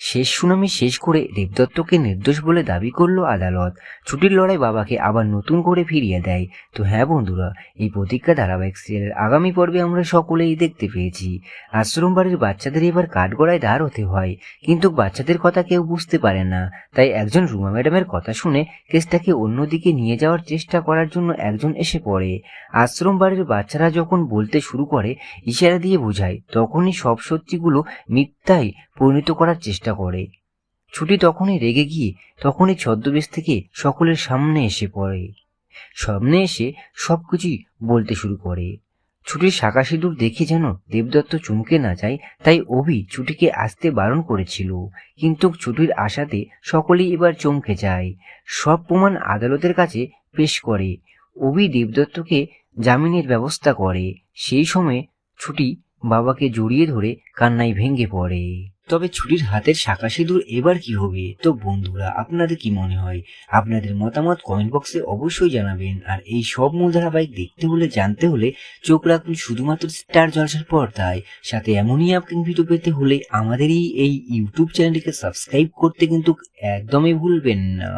শেষ শুনানি শেষ করে দেবদত্তকে নির্দোষ বলে দাবি করলো আদালত। ছুটির লড়াই বাবাকে আবার নতুন করে ফিরিয়ে দেয়। তো হ্যাঁ বন্ধুরা, এই প্রতিজ্ঞা ধারাবাহিক সিরিয়ালের আগামী পর্বে আমরা সকলেই দেখতে পেয়েছি আশ্রম বাড়ির বাচ্চাদের এবার কাঠগড়ায় দাঁড় হতে হয়, কিন্তু বাচ্চাদের কথা কেউ বুঝতে পারে না। তাই একজন রুমা ম্যাডামের কথা শুনে কেসটাকে অন্যদিকে নিয়ে যাওয়ার চেষ্টা করার জন্য একজন এসে পড়ে। আশ্রম বাড়ির বাচ্চারা যখন বলতে শুরু করে ইশারা দিয়ে বোঝায়, তখনই সব সত্যিগুলো মিথ্যায় পরিণত করার চেষ্টা করে। ছুটি তখনই রেগে গিয়ে তখনই ছদ্মবেশ থেকে সকলের সামনে এসে সবকিছুই বলতে শুরু করে। ছুটির শাঁখা সিঁদুর দেখে যেন দেবদত্ত চমকে না যায়, তাই অভি ছুটিকে আসতে বারণ করেছিল। কিন্তু ছুটির আশাতে সকলেই এবার চমকে যায়। সব প্রমাণ আদালতের কাছে পেশ করে অভি দেবদত্তকে জামিনের ব্যবস্থা করে। সেই সময় ছুটি বাবাকে জড়িয়ে ধরে কান্নায় ভেঙে পড়ে। তবে ছুটির হাতের শাঁখা সিঁদুর এবার কি হবে? তো বন্ধুরা, আপনাদের কি মনে হয়? আপনাদের মতামত কমেন্ট বক্সে অবশ্যই জানাবেন। আর এই সব মূল ধারাবাহিক দেখতে হলে, জানতে হলে চোখ রাখুন শুধুমাত্র স্টার জলসার পর্দায়। সাথে এমনই আপকামিং ভিডিও পেতে হলে আমাদের এই ইউটিউব চ্যানেলটিকে সাবস্ক্রাইব করতে কিন্তু একদমই ভুলবেন না।